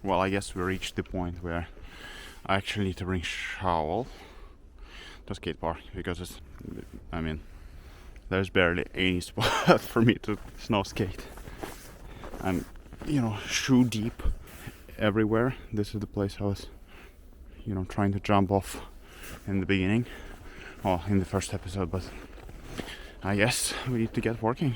Well, I guess we reached the point where I actually need to bring shovel to skate park because it's, I mean, there's barely any spot for me to snow skate. I'm, shoe deep everywhere. This is the place I was, trying to jump off in the beginning, well, in the first episode, but I guess we need to get working.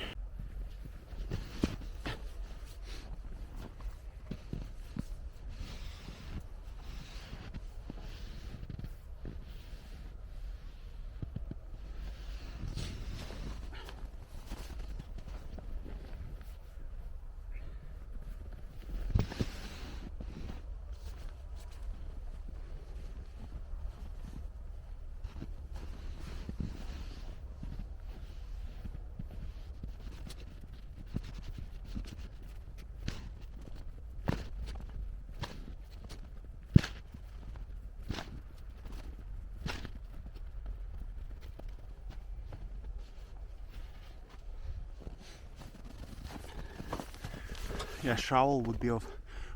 Yeah, shovel would be of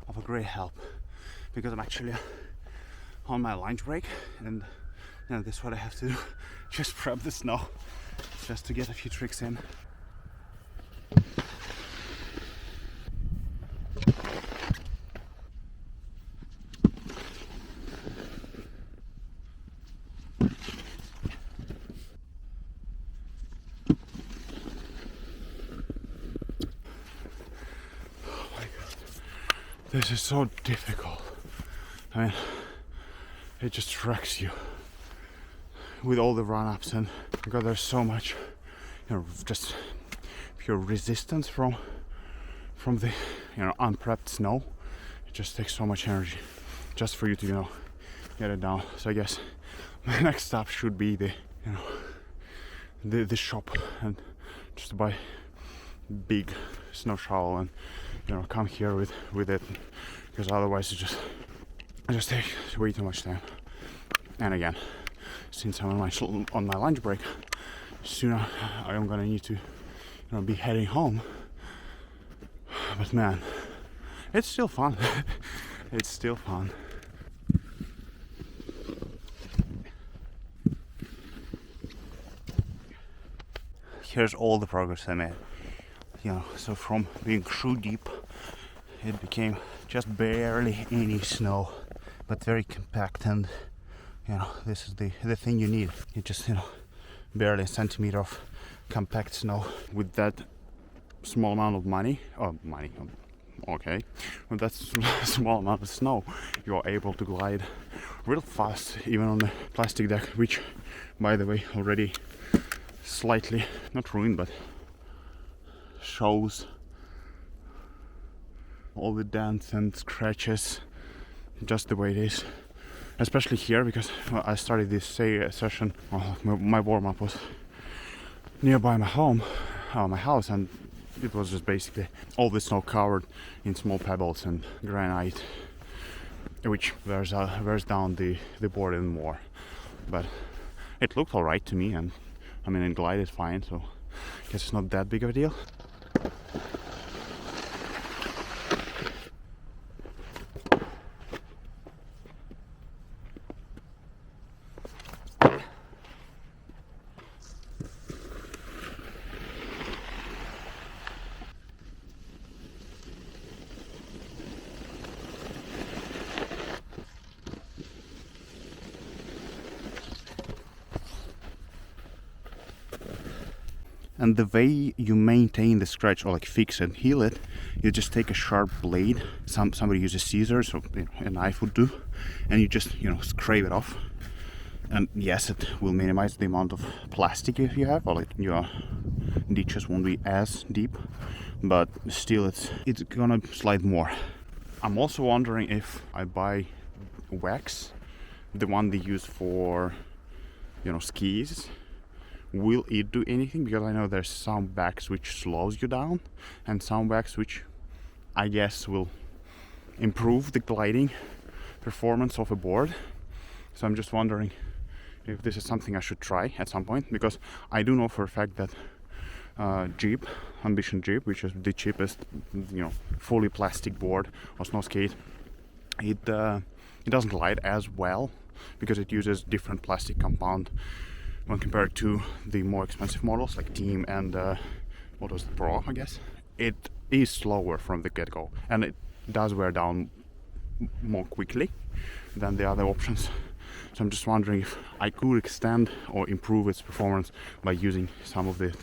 a great help because I'm actually on my lunch break, and this is what I have to do. Just prep the snow just to get a few tricks in. This is so difficult. I mean, it just wrecks you with all the run-ups, and because there's so much, just pure resistance from the, unprepped snow. It just takes so much energy just for you to, get it down. So I guess my next stop should be the shop and just buy big snow shovel and come here with it, because otherwise it just takes way too much time. And again, since I'm on my lunch break, soon I'm gonna need to be heading home. But man, it's still fun. It's still fun. Here's all the progress I made. So from being shoe deep, it became just barely any snow, but very compact, and this is the thing you need. You just barely a centimeter of compact snow. With that small amount of okay, with that small amount of snow, you're able to glide real fast, even on the plastic deck, which, by the way, already slightly not ruined, but shows all the dents and scratches just the way it is, especially here, because I started this session, my warm-up was nearby my house, and it was just basically all the snow covered in small pebbles and granite, which wears down the board even more. But it looked alright to me, and I mean, it glided fine, so I guess it's not that big of a deal. And the way you maintain the scratch, or like fix and heal it, you just take a sharp blade. Somebody uses scissors, or a knife would do, and you just scrape it off. And yes, it will minimize the amount of plastic if you have, or like your ditches won't be as deep, but still it's gonna slide more. I'm also wondering if I buy wax, the one they use for skis. Will it do anything? Because I know there's some wax which slows you down, and some wax which I guess will improve the gliding performance of a board. So I'm just wondering if this is something I should try at some point, because I do know for a fact that Ambition Jeep, which is the cheapest fully plastic board or snow skate it doesn't glide as well because it uses different plastic compound when compared to the more expensive models like Team and what was the Pro, I guess. It is slower from the get-go, and it does wear down more quickly than the other options. So I'm just wondering if I could extend or improve its performance by using some of the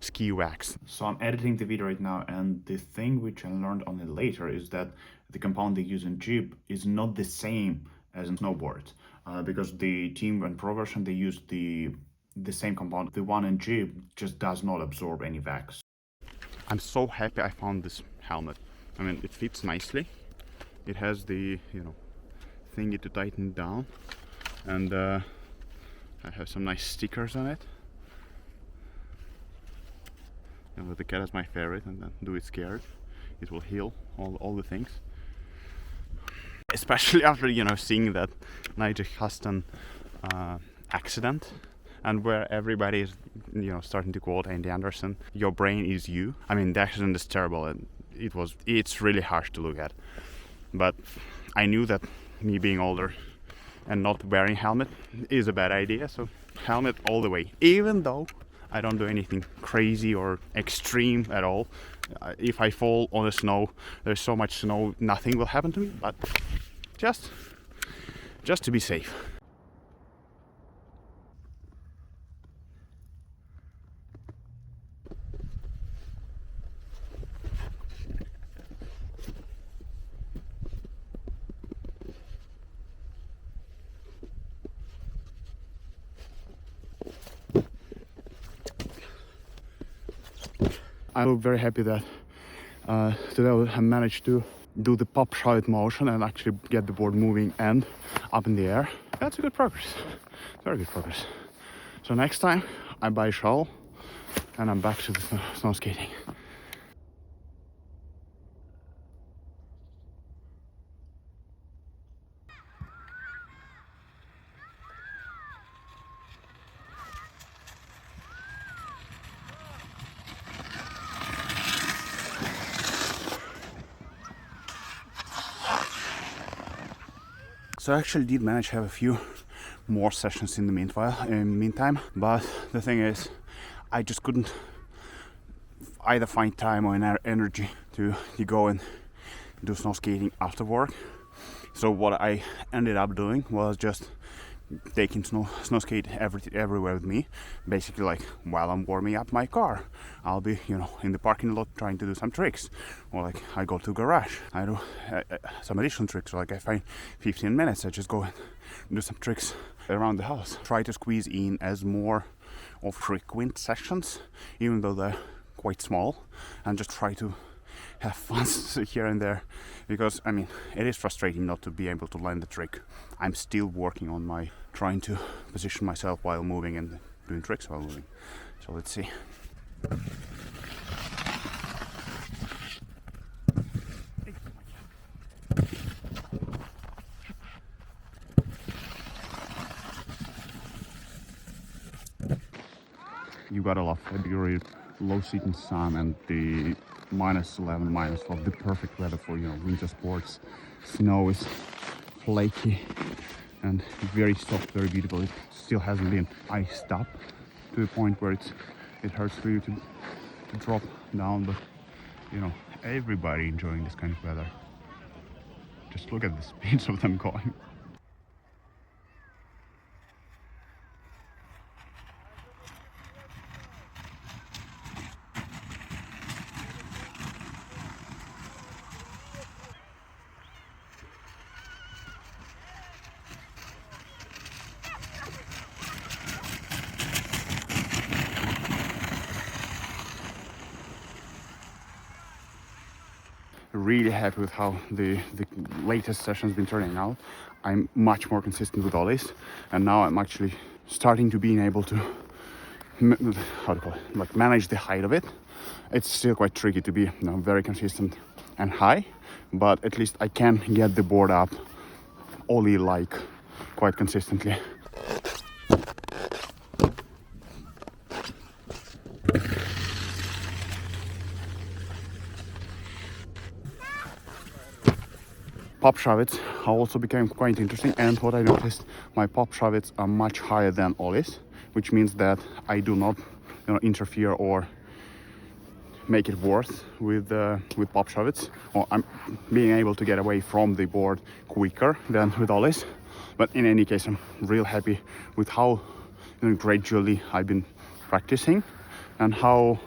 ski wax. So I'm editing the video right now, and the thing which I learned on it later is that the compound they use in Jeep is not the same as in snowboards, because the Team and Pro version they use the same compound. The one in Jeep just does not absorb any wax. I'm so happy I found this helmet. I mean, it fits nicely. It has the thingy to tighten it down, and I have some nice stickers on it. And the cat is my favorite, and then do it scared. It will heal all the things. Especially after seeing that Nigel Huston accident, and where everybody is starting to quote Andy Anderson, "Your brain is you." I mean, the accident is terrible, and it's really harsh to look at. But I knew that me being older and not wearing helmet is a bad idea, so helmet all the way. Even though I don't do anything crazy or extreme at all. If I fall on the snow, there's so much snow, nothing will happen to me, but just to be safe. I'm very happy that today I managed to do the pop shot motion and actually get the board moving and up in the air. That's a good progress. Very good progress. So next time I buy a shawl and I'm back to the snow skating. So I actually did manage to have a few more sessions in the meantime, but the thing is, I just couldn't either find time or energy to go and do snow skating after work. So what I ended up doing was just taking snow skate everywhere with me, basically like while I'm warming up my car. I'll be in the parking lot trying to do some tricks, or like I go to garage, I do some additional tricks, or like I find 15 minutes I just go and do some tricks around the house. Try to squeeze in as more of frequent sessions, even though they're quite small, and just try to have fun here and there, because I mean it is frustrating not to be able to land the trick. I'm still working on trying to position myself while moving and doing tricks while moving. So let's see. You gotta love February, low season sun and the -11, -12, the perfect weather for winter sports. Snow is flaky and very soft, very beautiful. It still hasn't been iced up to the point where it hurts for you to drop down, but everybody enjoying this kind of weather. Just look at the speeds of them going. Really happy with how the latest session's been turning out. I'm much more consistent with ollies, and now I'm actually starting to being able to manage the height of it. It's still quite tricky to be very consistent and high, but at least I can get the board up ollie like quite consistently. pop shavits also became quite interesting, and what I noticed, my pop shavits are much higher than ollies, which means that I do not, interfere or make it worse with pop shavits, or I'm being able to get away from the board quicker than with ollies. But in any case, I'm real happy with how gradually I've been practicing and how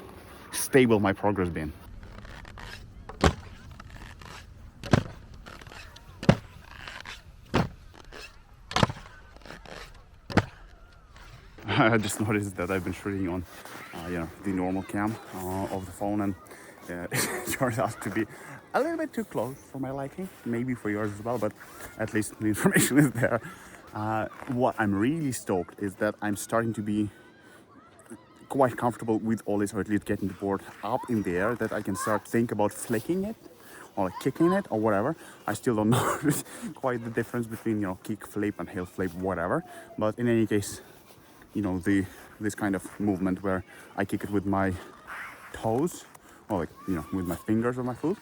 stable my progress been. I just noticed that I've been shooting on, the normal cam of the phone, and it turned out to be a little bit too close for my liking, maybe for yours as well, but at least the information is there. What I'm really stoked is that I'm starting to be quite comfortable with ollies, or at least getting the board up in the air, that I can start think about flicking it or kicking it or whatever. I still don't know quite the difference between kick flip and heel flip, whatever. But in any case, this kind of movement where I kick it with my toes, or with my fingers of my foot.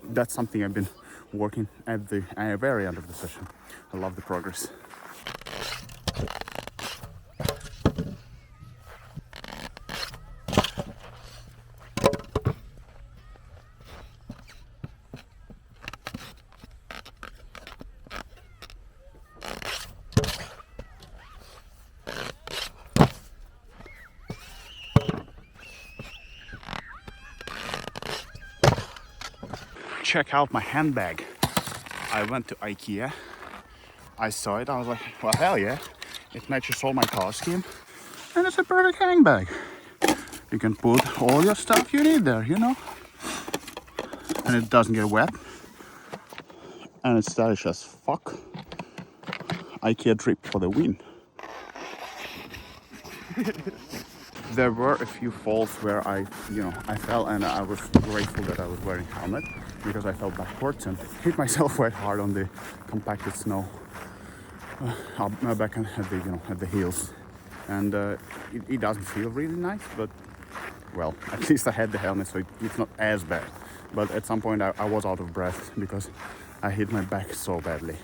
That's something I've been working at the very end of the session. I love the progress. Check out my handbag. I went to IKEA. I saw it. I was like, well, hell yeah. It matches all my color scheme. And it's a perfect handbag. You can put all your stuff you need there, And it doesn't get wet. And it's stylish as fuck. IKEA trip for the win. There were a few falls where I fell, and I was grateful that I was wearing helmet, because I fell backwards and hit myself quite hard on the compacted snow back at the heels, and it doesn't feel really nice, but well, at least I had the helmet, so it's not as bad. But at some point I was out of breath because I hit my back so badly.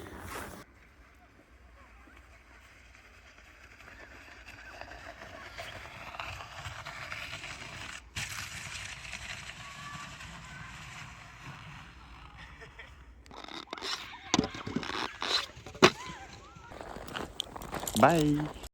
Bye.